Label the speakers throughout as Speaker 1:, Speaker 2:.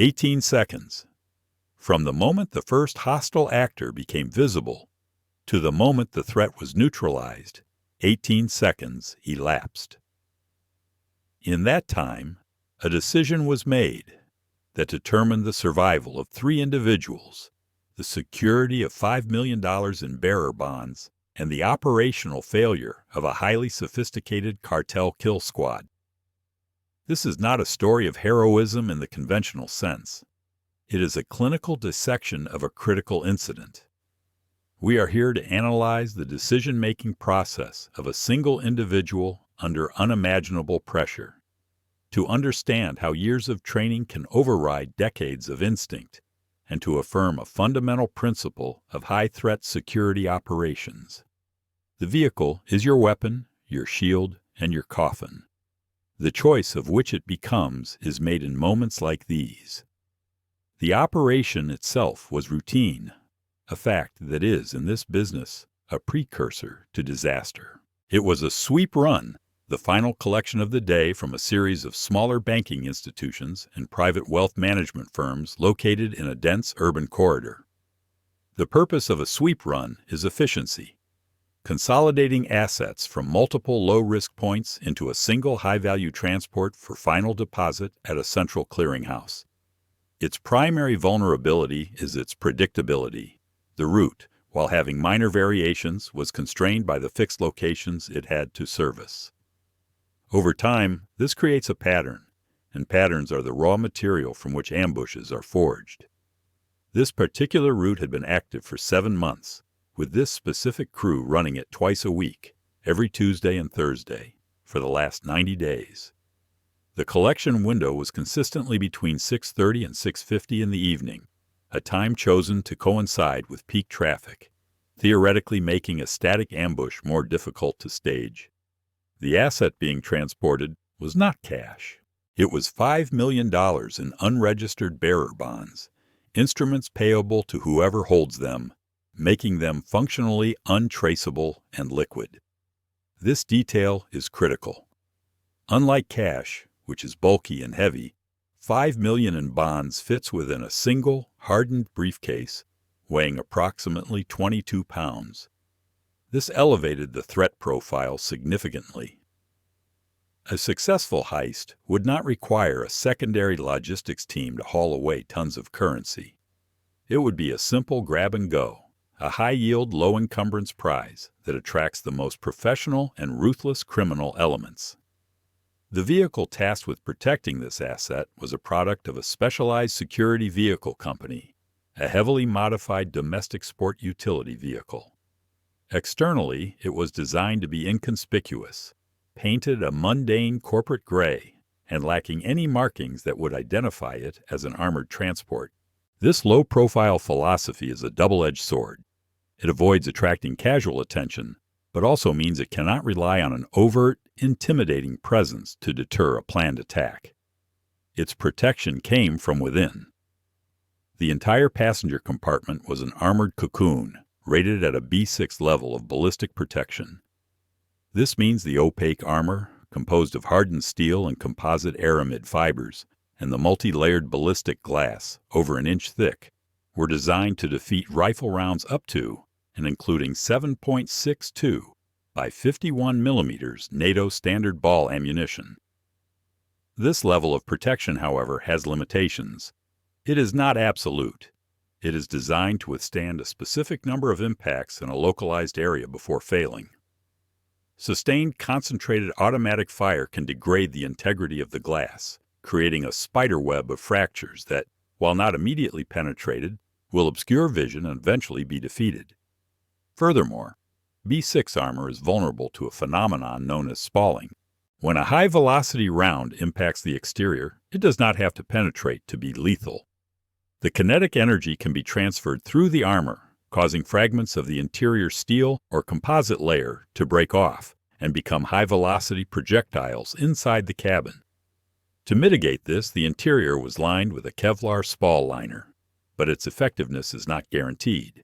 Speaker 1: 18 seconds. From the moment the first hostile actor became visible to the moment the threat was neutralized, 18 seconds elapsed. In that time, a decision was made that determined the survival of 3 individuals, the security of $5 million in bearer bonds, and the operational failure of a highly sophisticated cartel kill squad. This is not a story of heroism in the conventional sense. It is a clinical dissection of a critical incident. We are here to analyze the decision-making process of a single individual under unimaginable pressure, to understand how years of training can override decades of instinct, and to affirm a fundamental principle of high-threat security operations. The vehicle is your weapon, your shield, and your coffin. The choice of which it becomes is made in moments like these. The operation itself was routine, a fact that is, in this business, a precursor to disaster. It was a sweep run, the final collection of the day from a series of smaller banking institutions and private wealth management firms located in a dense urban corridor. The purpose of a sweep run is efficiency, consolidating assets from multiple low-risk points into a single high-value transport for final deposit at a central clearinghouse. Its primary vulnerability is its predictability. The route, while having minor variations, was constrained by the fixed locations it had to service. Over time, this creates a pattern, and patterns are the raw material from which ambushes are forged. This particular route had been active for 7 months, with this specific crew running it twice a week, every Tuesday and Thursday, for the last 90 days. The collection window was consistently between 6:30 and 6:50 in the evening, a time chosen to coincide with peak traffic, theoretically making a static ambush more difficult to stage. The asset being transported was not cash. It was $5 million in unregistered bearer bonds, instruments payable to whoever holds them, making them functionally untraceable and liquid. This detail is critical. Unlike cash, which is bulky and heavy, $5 million in bonds fits within a single, hardened briefcase weighing approximately 22 pounds. This elevated the threat profile significantly. A successful heist would not require a secondary logistics team to haul away tons of currency. It would be a simple grab-and-go, a high-yield, low-encumbrance prize that attracts the most professional and ruthless criminal elements. The vehicle tasked with protecting this asset was a product of a specialized security vehicle company, a heavily modified domestic sport utility vehicle. Externally, it was designed to be inconspicuous, painted a mundane corporate gray, and lacking any markings that would identify it as an armored transport. This low-profile philosophy is a double-edged sword. It avoids attracting casual attention, but also means it cannot rely on an overt, intimidating presence to deter a planned attack. Its protection came from within. The entire passenger compartment was an armored cocoon, rated at a B6 level of ballistic protection. This means the opaque armor, composed of hardened steel and composite aramid fibers, and the multi-layered ballistic glass, over an inch thick, were designed to defeat rifle rounds up to and including 7.62 by 51 millimeters NATO standard ball ammunition. This level of protection, however, has limitations. It is not absolute. It is designed to withstand a specific number of impacts in a localized area before failing. Sustained concentrated automatic fire can degrade the integrity of the glass, creating a spider web of fractures that, while not immediately penetrated, will obscure vision and eventually be defeated. Furthermore, B6 armor is vulnerable to a phenomenon known as spalling. When a high-velocity round impacts the exterior, it does not have to penetrate to be lethal. The kinetic energy can be transferred through the armor, causing fragments of the interior steel or composite layer to break off and become high-velocity projectiles inside the cabin. To mitigate this, the interior was lined with a Kevlar spall liner, but its effectiveness is not guaranteed.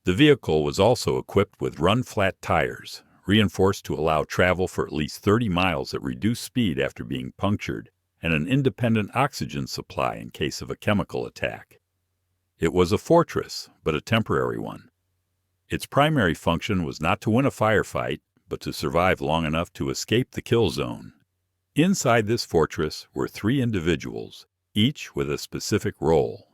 Speaker 1: The vehicle was also equipped with run-flat tires, reinforced to allow travel for at least 30 miles at reduced speed after being punctured and an independent oxygen supply in case of a chemical attack. It was a fortress, but a temporary one. Its primary function was not to win a firefight, but to survive long enough to escape the kill zone. Inside this fortress were 3 individuals, each with a specific role.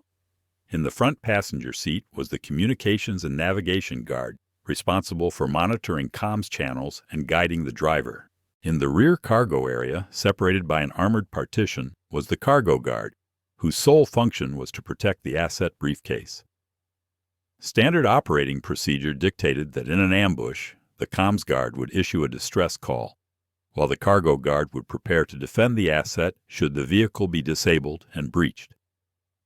Speaker 1: In the front passenger seat was the communications and navigation guard, responsible for monitoring comms channels and guiding the driver. In the rear cargo area, separated by an armored partition, was the cargo guard, whose sole function was to protect the asset briefcase. Standard operating procedure dictated that in an ambush, the comms guard would issue a distress call, while the cargo guard would prepare to defend the asset should the vehicle be disabled and breached.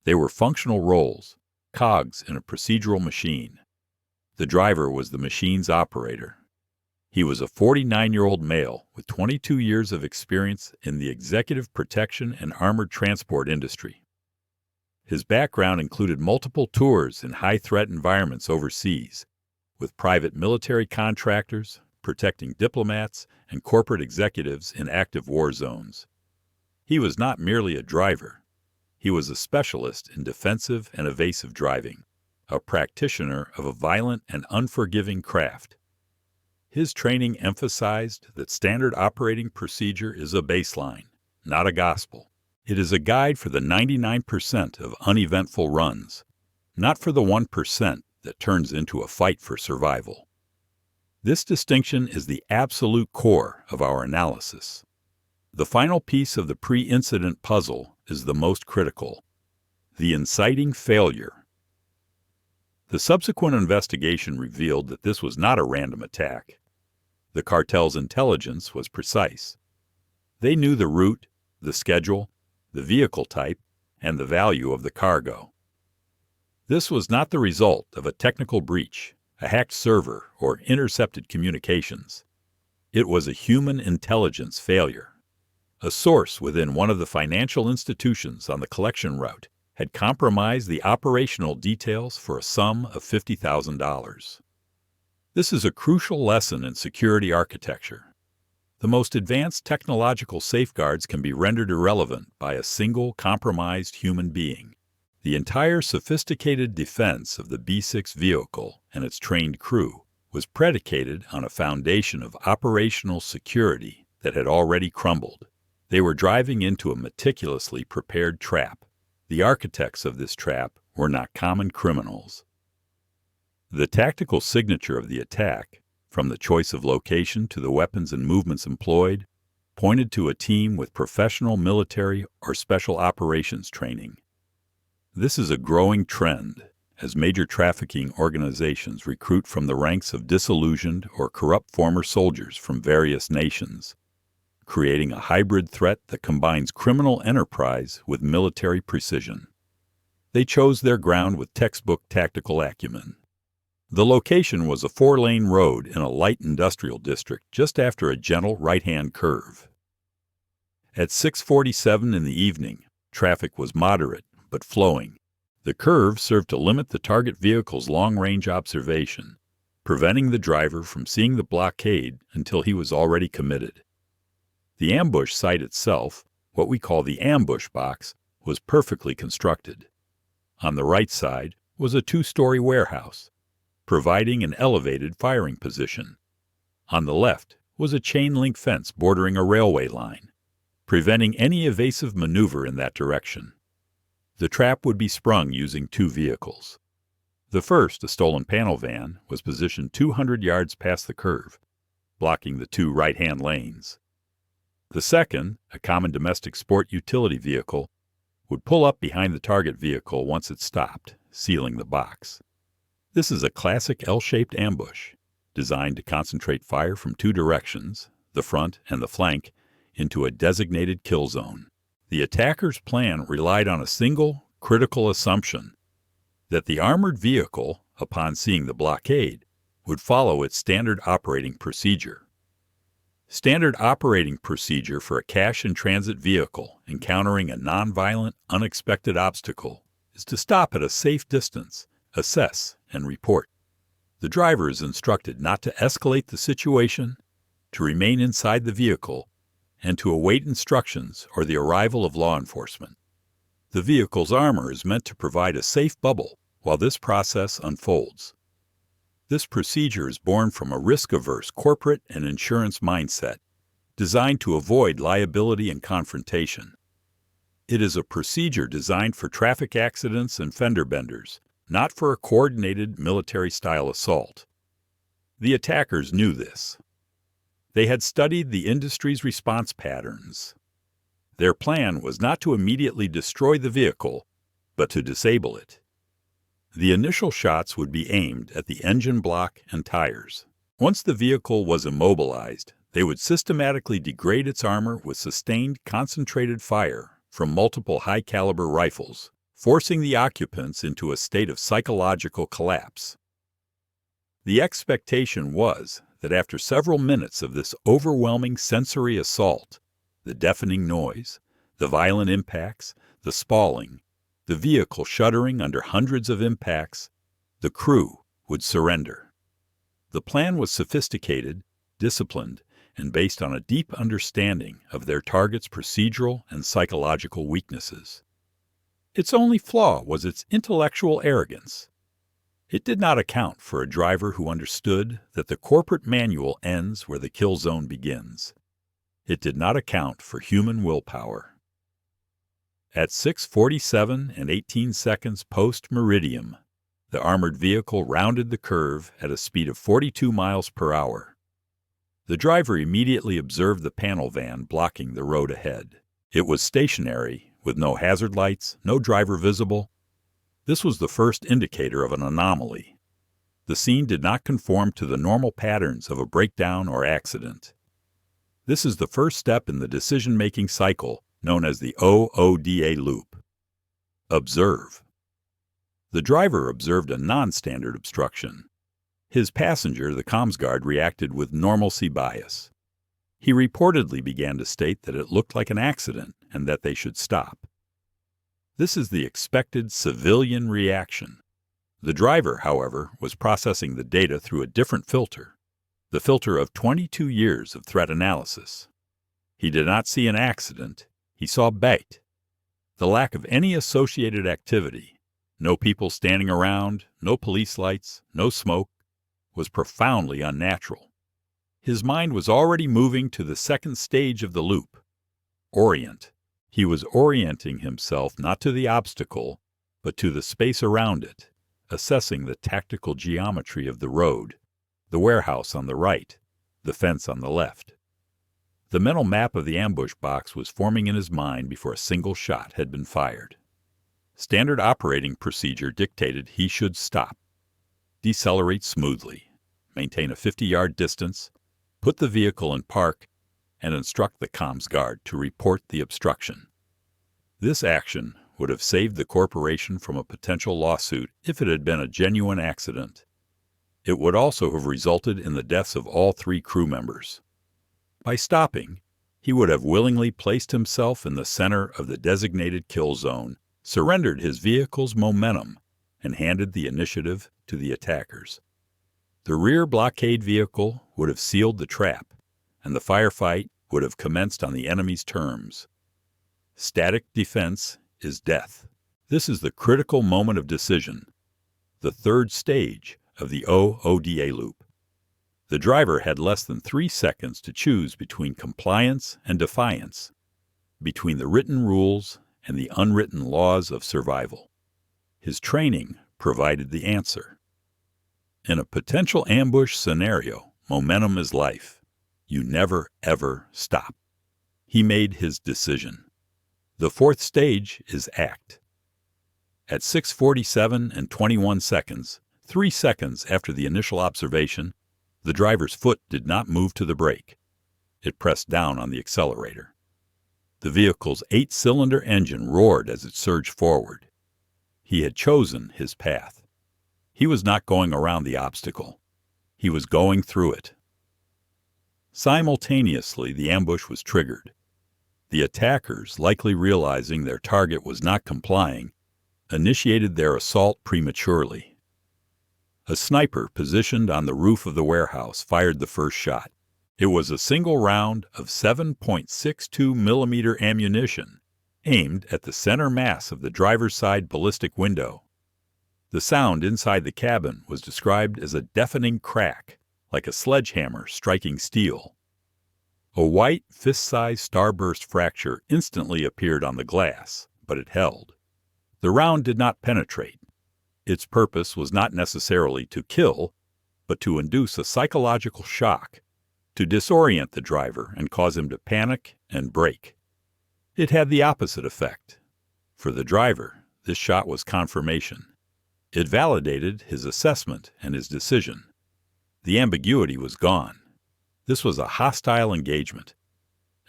Speaker 1: They were functional roles, cogs in a procedural machine. The driver was the machine's operator. He was a 49-year-old male with 22 years of experience in the executive protection and armored transport industry. His background included multiple tours in high-threat environments overseas, with private military contractors, protecting diplomats, and corporate executives in active war zones. He was not merely a driver. He was a specialist in defensive and evasive driving, a practitioner of a violent and unforgiving craft. His training emphasized that standard operating procedure is a baseline, not a gospel. It is a guide for the 99% of uneventful runs, not for the 1% that turns into a fight for survival. This distinction is the absolute core of our analysis. The final piece of the pre-incident puzzle is the most critical: the inciting failure. The subsequent investigation revealed that this was not a random attack. The cartel's intelligence was precise. They knew the route, the schedule, the vehicle type, and the value of the cargo. This was not the result of a technical breach, a hacked server, or intercepted communications. It was a human intelligence failure. A source within one of the financial institutions on the collection route had compromised the operational details for a sum of $50,000. This is a crucial lesson in security architecture. The most advanced technological safeguards can be rendered irrelevant by a single compromised human being. The entire sophisticated defense of the B-6 vehicle and its trained crew was predicated on a foundation of operational security that had already crumbled. They were driving into a meticulously prepared trap. The architects of this trap were not common criminals. The tactical signature of the attack, from the choice of location to the weapons and movements employed, pointed to a team with professional military or special operations training. This is a growing trend as major trafficking organizations recruit from the ranks of disillusioned or corrupt former soldiers from various nations, creating a hybrid threat that combines criminal enterprise with military precision. They chose their ground with textbook tactical acumen. The location was a 4-lane road in a light industrial district just after a gentle right-hand curve. At 6:47 in the evening, traffic was moderate but flowing. The curve served to limit the target vehicle's long-range observation, preventing the driver from seeing the blockade until he was already committed. The ambush site itself, what we call the ambush box, was perfectly constructed. On the right side was a 2-story warehouse, providing an elevated firing position. On the left was a chain-link fence bordering a railway line, preventing any evasive maneuver in that direction. The trap would be sprung using 2 vehicles. The first, a stolen panel van, was positioned 200 yards past the curve, blocking the 2 right-hand lanes. The second, a common domestic sport utility vehicle, would pull up behind the target vehicle once it stopped, sealing the box. This is a classic L-shaped ambush, designed to concentrate fire from 2 directions, the front and the flank, into a designated kill zone. The attacker's plan relied on a single, critical assumption: that the armored vehicle, upon seeing the blockade, would follow its standard operating procedure. Standard operating procedure for a cash-in-transit vehicle encountering a nonviolent, unexpected obstacle is to stop at a safe distance, assess, and report. The driver is instructed not to escalate the situation, to remain inside the vehicle, and to await instructions or the arrival of law enforcement. The vehicle's armor is meant to provide a safe bubble while this process unfolds. This procedure is born from a risk-averse corporate and insurance mindset, designed to avoid liability and confrontation. It is a procedure designed for traffic accidents and fender benders, not for a coordinated military-style assault. The attackers knew this. They had studied the industry's response patterns. Their plan was not to immediately destroy the vehicle, but to disable it. The initial shots would be aimed at the engine block and tires. Once the vehicle was immobilized, they would systematically degrade its armor with sustained concentrated fire from multiple high-caliber rifles, forcing the occupants into a state of psychological collapse. The expectation was that after several minutes of this overwhelming sensory assault, the deafening noise, the violent impacts, the spalling, the vehicle shuddering under hundreds of impacts, the crew would surrender. The plan was sophisticated, disciplined, and based on a deep understanding of their target's procedural and psychological weaknesses. Its only flaw was its intellectual arrogance. It did not account for a driver who understood that the corporate manual ends where the kill zone begins. It did not account for human willpower. At 6:47 and 18 seconds post-meridium, the armored vehicle rounded the curve at a speed of 42 miles per hour. The driver immediately observed the panel van blocking the road ahead. It was stationary, with no hazard lights, no driver visible. This was the first indicator of an anomaly. The scene did not conform to the normal patterns of a breakdown or accident. This is the first step in the decision-making cycle known as the OODA loop. Observe. The driver observed a non-standard obstruction. His passenger, the comms guard, reacted with normalcy bias. He reportedly began to state that it looked like an accident and that they should stop. This is the expected civilian reaction. The driver, however, was processing the data through a different filter, the filter of 22 years of threat analysis. He did not see an accident. He saw bait. The lack of any associated activity, no people standing around, no police lights, no smoke, was profoundly unnatural. His mind was already moving to the second stage of the loop. Orient. He was orienting himself not to the obstacle, but to the space around it, assessing the tactical geometry of the road, the warehouse on the right, the fence on the left. The mental map of the ambush box was forming in his mind before a single shot had been fired. Standard operating procedure dictated he should stop, decelerate smoothly, maintain a 50-yard distance, put the vehicle in park, and instruct the comms guard to report the obstruction. This action would have saved the corporation from a potential lawsuit if it had been a genuine accident. It would also have resulted in the deaths of all 3 crew members. By stopping, he would have willingly placed himself in the center of the designated kill zone, surrendered his vehicle's momentum, and handed the initiative to the attackers. The rear blockade vehicle would have sealed the trap, and the firefight would have commenced on the enemy's terms. Static defense is death. This is the critical moment of decision, the third stage of the OODA loop. The driver had less than 3 seconds to choose between compliance and defiance, between the written rules and the unwritten laws of survival. His training provided the answer. In a potential ambush scenario, momentum is life. You never, ever stop. He made his decision. The fourth stage is act. At 6:47 and 21 seconds, 3 seconds after the initial observation, the driver's foot did not move to the brake. It pressed down on the accelerator. The vehicle's 8-cylinder engine roared as it surged forward. He had chosen his path. He was not going around the obstacle. He was going through it. Simultaneously, the ambush was triggered. The attackers, likely realizing their target was not complying, initiated their assault prematurely. A sniper positioned on the roof of the warehouse fired the first shot. It was a single round of 7.62 millimeter ammunition aimed at the center mass of the driver's side ballistic window. The sound inside the cabin was described as a deafening crack, like a sledgehammer striking steel. A white, fist-sized starburst fracture instantly appeared on the glass, but it held. The round did not penetrate. Its purpose was not necessarily to kill, but to induce a psychological shock, to disorient the driver and cause him to panic and brake. It had the opposite effect. For the driver, this shot was confirmation. It validated his assessment and his decision. The ambiguity was gone. This was a hostile engagement.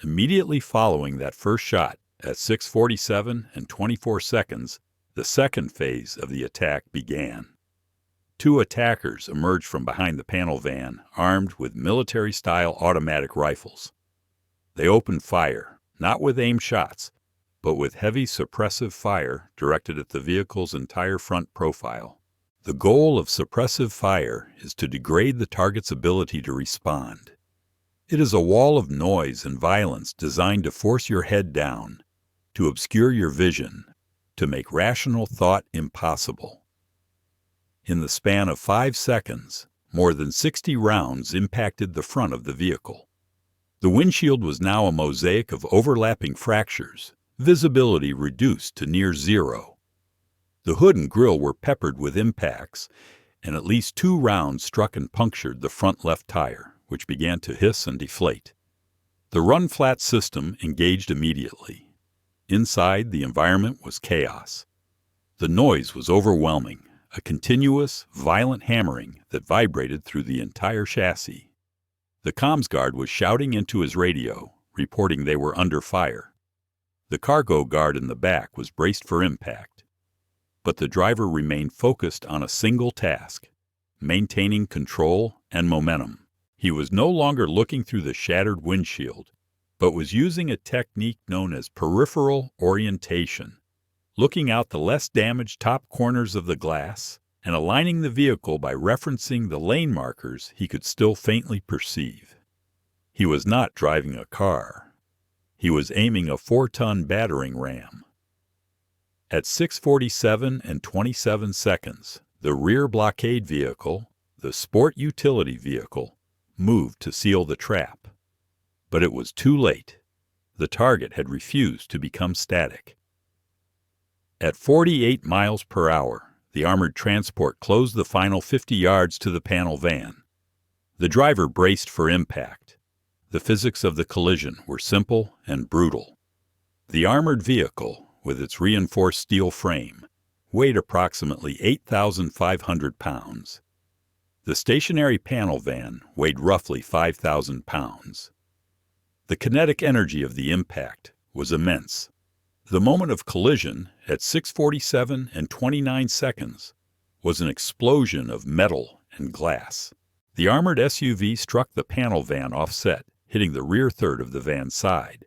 Speaker 1: Immediately following that first shot, at 6:47 and 24 seconds, the second phase of the attack began. Two attackers emerged from behind the panel van, armed with military-style automatic rifles. They opened fire, not with aimed shots, but with heavy suppressive fire directed at the vehicle's entire front profile. The goal of suppressive fire is to degrade the target's ability to respond. It is a wall of noise and violence designed to force your head down, to obscure your vision, to make rational thought impossible. In the span of 5 seconds, more than 60 rounds impacted the front of the vehicle. The windshield was now a mosaic of overlapping fractures, visibility reduced to near zero. The hood and grille were peppered with impacts, and at least 2 rounds struck and punctured the front left tire, which began to hiss and deflate. The run-flat system engaged immediately. Inside, the environment was chaos. The noise was overwhelming, a continuous, violent hammering that vibrated through the entire chassis. The comms guard was shouting into his radio, reporting they were under fire. The cargo guard in the back was braced for impact. But the driver remained focused on a single task, maintaining control and momentum. He was no longer looking through the shattered windshield, but was using a technique known as peripheral orientation, looking out the less damaged top corners of the glass and aligning the vehicle by referencing the lane markers he could still faintly perceive. He was not driving a car. He was aiming a 4-ton battering ram. At 6:47 and 27 seconds, the rear blockade vehicle, the sport utility vehicle, moved to seal the trap. But it was too late. The target had refused to become static. At 48 miles per hour, the armored transport closed the final 50 yards to the panel van. The driver braced for impact. The physics of the collision were simple and brutal. The armored vehicle, with its reinforced steel frame, weighed approximately 8,500 pounds. The stationary panel van weighed roughly 5,000 pounds. The kinetic energy of the impact was immense. The moment of collision, at 6:47 and 29 seconds, was an explosion of metal and glass. The armored SUV struck the panel van offset, hitting the rear third of the van's side.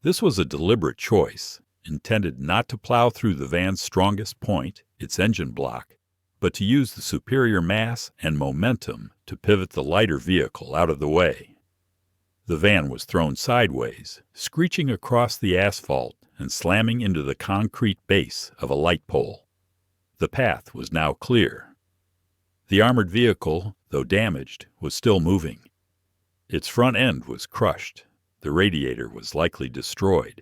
Speaker 1: This was a deliberate choice, intended not to plow through the van's strongest point, its engine block, but to use the superior mass and momentum to pivot the lighter vehicle out of the way. The van was thrown sideways, screeching across the asphalt and slamming into the concrete base of a light pole. The path was now clear. The armored vehicle, though damaged, was still moving. Its front end was crushed, the radiator was likely destroyed,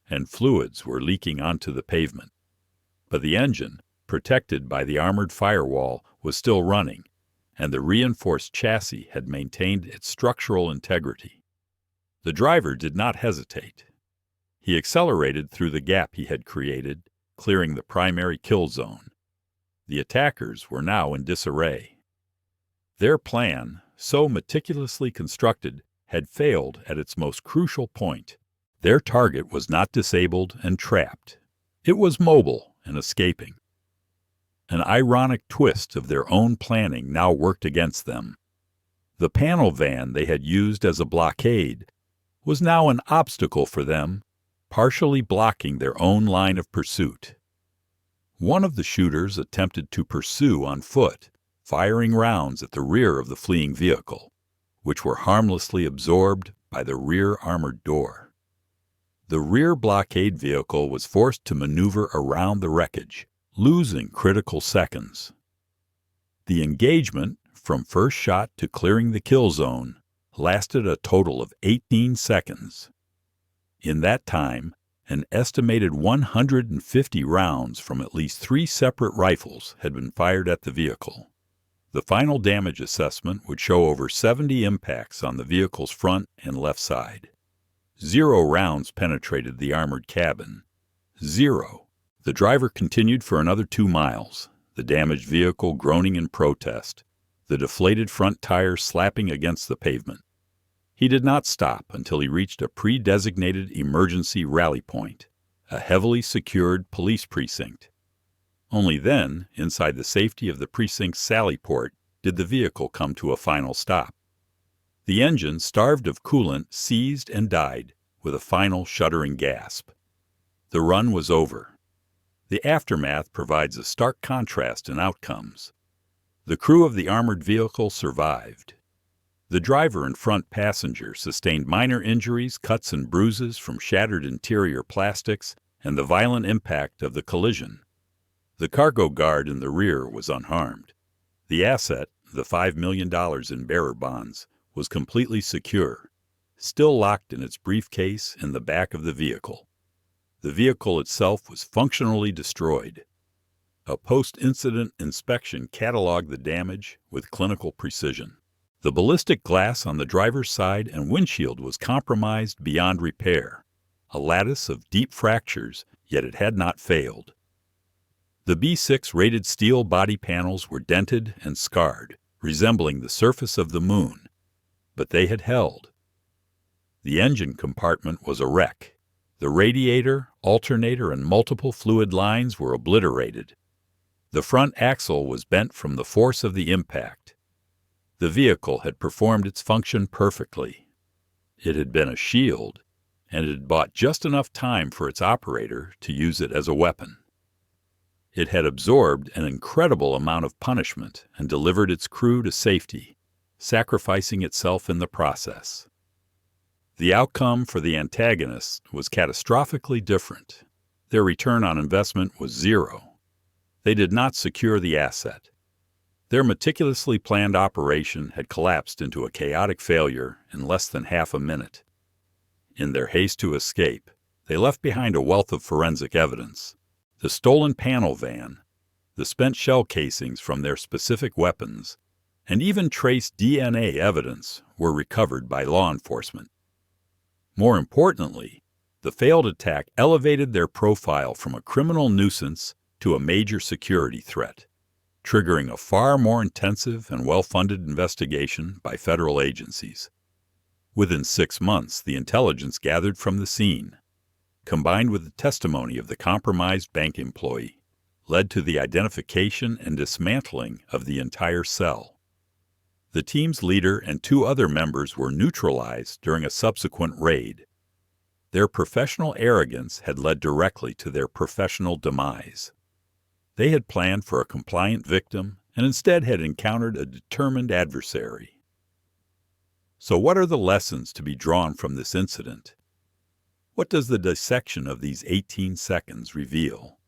Speaker 1: and fluids were leaking onto the pavement. But the engine, protected by the armored firewall, was still running, and the reinforced chassis had maintained its structural integrity. The driver did not hesitate. He accelerated through the gap he had created, clearing the primary kill zone. The attackers were now in disarray. Their plan, so meticulously constructed, had failed at its most crucial point. Their target was not disabled and trapped. It was mobile and escaping. An ironic twist of their own planning now worked against them. The panel van they had used as a blockade was now an obstacle for them, partially blocking their own line of pursuit. One of the shooters attempted to pursue on foot, firing rounds at the rear of the fleeing vehicle, which were harmlessly absorbed by the rear armored door. The rear blockade vehicle was forced to maneuver around the wreckage, losing critical seconds. The engagement, from first shot to clearing the kill zone, lasted a total of 18 seconds. In that time, an estimated 150 rounds from at least 3 separate rifles had been fired at the vehicle. The final damage assessment would show over 70 impacts on the vehicle's front and left side. 0 rounds penetrated the armored cabin. 0. The driver continued for another 2 miles, the damaged vehicle groaning in protest, the deflated front tires slapping against the pavement. He did not stop until he reached a pre-designated emergency rally point, a heavily secured police precinct. Only then, inside the safety of the precinct's sally port, did the vehicle come to a final stop. The engine, starved of coolant, seized and died with a final shuddering gasp. The run was over. The aftermath provides a stark contrast in outcomes. The crew of the armored vehicle survived. The driver and front passenger sustained minor injuries, cuts and bruises from shattered interior plastics and the violent impact of the collision. The cargo guard in the rear was unharmed. The asset, the $5 million in bearer bonds, was completely secure, still locked in its briefcase in the back of the vehicle. The vehicle itself was functionally destroyed. A post-incident inspection cataloged the damage with clinical precision. The ballistic glass on the driver's side and windshield was compromised beyond repair, a lattice of deep fractures, yet it had not failed. The B-6 rated steel body panels were dented and scarred, resembling the surface of the moon, but they had held. The engine compartment was a wreck. The radiator, alternator, and multiple fluid lines were obliterated. The front axle was bent from the force of the impact. The vehicle had performed its function perfectly. It had been a shield, and it had bought just enough time for its operator to use it as a weapon. It had absorbed an incredible amount of punishment and delivered its crew to safety, sacrificing itself in the process. The outcome for the antagonists was catastrophically different. Their return on investment was 0. They did not secure the asset. Their meticulously planned operation had collapsed into a chaotic failure in less than half a minute. In their haste to escape, they left behind a wealth of forensic evidence. The stolen panel van, the spent shell casings from their specific weapons, and even trace DNA evidence were recovered by law enforcement. More importantly, the failed attack elevated their profile from a criminal nuisance to a major security threat, triggering a far more intensive and well-funded investigation by federal agencies. Within 6 months, the intelligence gathered from the scene, combined with the testimony of the compromised bank employee, led to the identification and dismantling of the entire cell. The team's leader and 2 other members were neutralized during a subsequent raid. Their professional arrogance had led directly to their professional demise. They had planned for a compliant victim and instead had encountered a determined adversary. So what are the lessons to be drawn from this incident? What does the dissection of these 18 seconds reveal?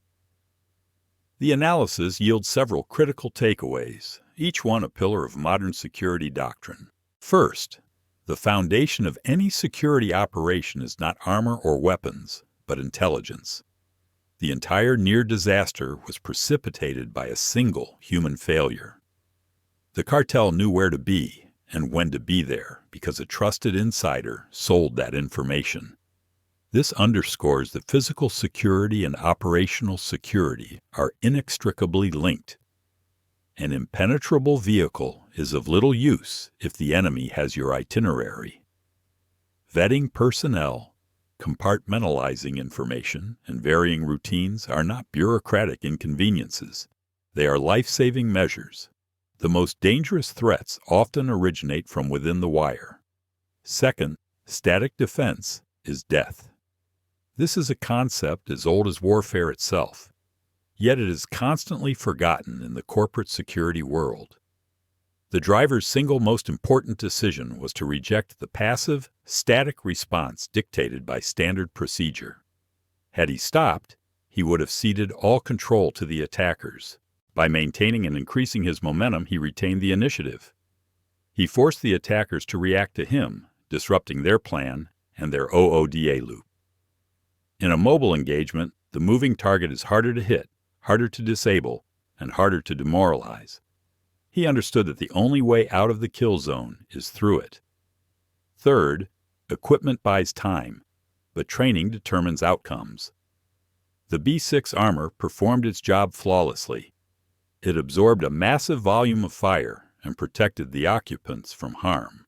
Speaker 1: The analysis yields several critical takeaways, each one a pillar of modern security doctrine. First, the foundation of any security operation is not armor or weapons, but intelligence. The entire near disaster was precipitated by a single human failure. The cartel knew where to be and when to be there because a trusted insider sold that information. This underscores that physical security and operational security are inextricably linked. An impenetrable vehicle is of little use if the enemy has your itinerary. Vetting personnel, compartmentalizing information, and varying routines are not bureaucratic inconveniences. They are life-saving measures. The most dangerous threats often originate from within the wire. Second, static defense is death. This is a concept as old as warfare itself, yet it is constantly forgotten in the corporate security world. The driver's single most important decision was to reject the passive, static response dictated by standard procedure. Had he stopped, he would have ceded all control to the attackers. By maintaining and increasing his momentum, he retained the initiative. He forced the attackers to react to him, disrupting their plan and their OODA loop. In a mobile engagement, the moving target is harder to hit, harder to disable, and harder to demoralize. He understood that the only way out of the kill zone is through it. Third, equipment buys time, but training determines outcomes. The B-6 armor performed its job flawlessly. It absorbed a massive volume of fire and protected the occupants from harm.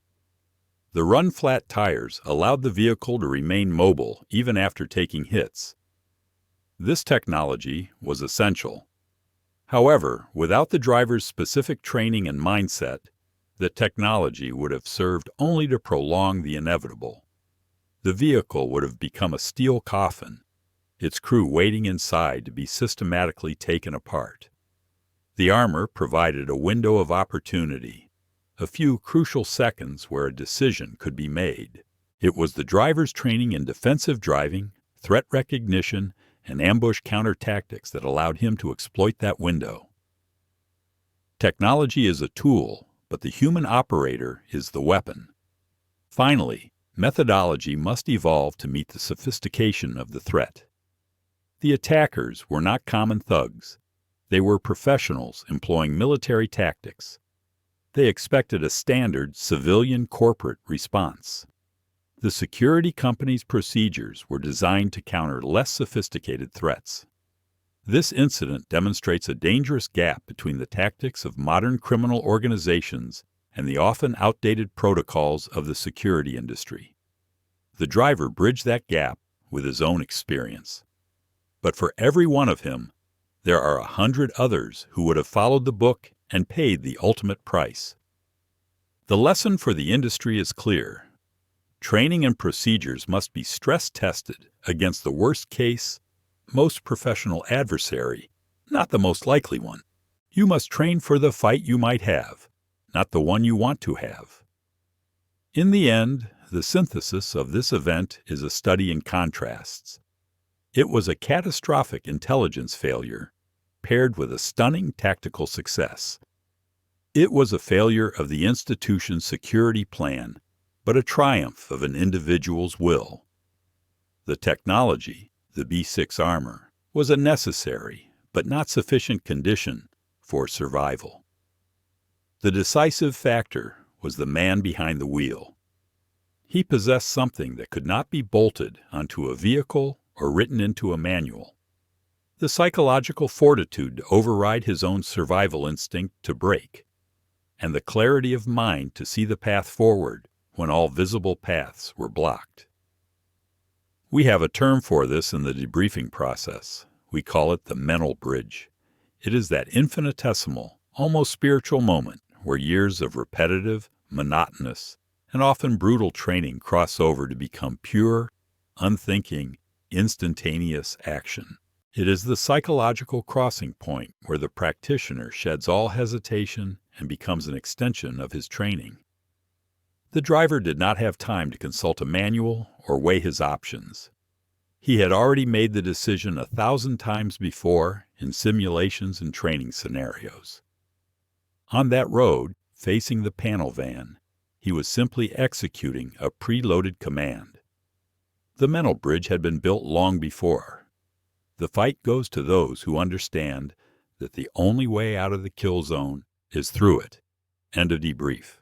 Speaker 1: The run-flat tires allowed the vehicle to remain mobile even after taking hits. This technology was essential. However, without the driver's specific training and mindset, the technology would have served only to prolong the inevitable. The vehicle would have become a steel coffin, its crew waiting inside to be systematically taken apart. The armor provided a window of opportunity, a few crucial seconds where a decision could be made. It was the driver's training in defensive driving, threat recognition, and ambush counter tactics that allowed him to exploit that window. Technology is a tool, but the human operator is the weapon. Finally, methodology must evolve to meet the sophistication of the threat. The attackers were not common thugs. They were professionals employing military tactics. They expected a standard civilian corporate response. The security company's procedures were designed to counter less sophisticated threats. This incident demonstrates a dangerous gap between the tactics of modern criminal organizations and the often outdated protocols of the security industry. The driver bridged that gap with his own experience. But for every one of him, there are 100 others who would have followed the book and paid the ultimate price. The lesson for the industry is clear. Training and procedures must be stress-tested against the worst-case, most professional adversary, not the most likely one. You must train for the fight you might have, not the one you want to have. In the end, the synthesis of this event is a study in contrasts. It was a catastrophic intelligence failure paired with a stunning tactical success. It was a failure of the institution's security plan, but a triumph of an individual's will. The technology, the B-6 armor, was a necessary but not sufficient condition for survival. The decisive factor was the man behind the wheel. He possessed something that could not be bolted onto a vehicle or written into a manual. The psychological fortitude to override his own survival instinct to break, and the clarity of mind to see the path forward when all visible paths were blocked. We have a term for this in the debriefing process. We call it the mental bridge. It is that infinitesimal, almost spiritual moment where years of repetitive, monotonous, and often brutal training cross over to become pure, unthinking, instantaneous action. It is the psychological crossing point where the practitioner sheds all hesitation and becomes an extension of his training. The driver did not have time to consult a manual or weigh his options. He had already made the decision 1,000 times before in simulations and training scenarios. On that road, facing the panel van, he was simply executing a preloaded command. The mental bridge had been built long before. The fight goes to those who understand that the only way out of the kill zone is through it. End of debrief.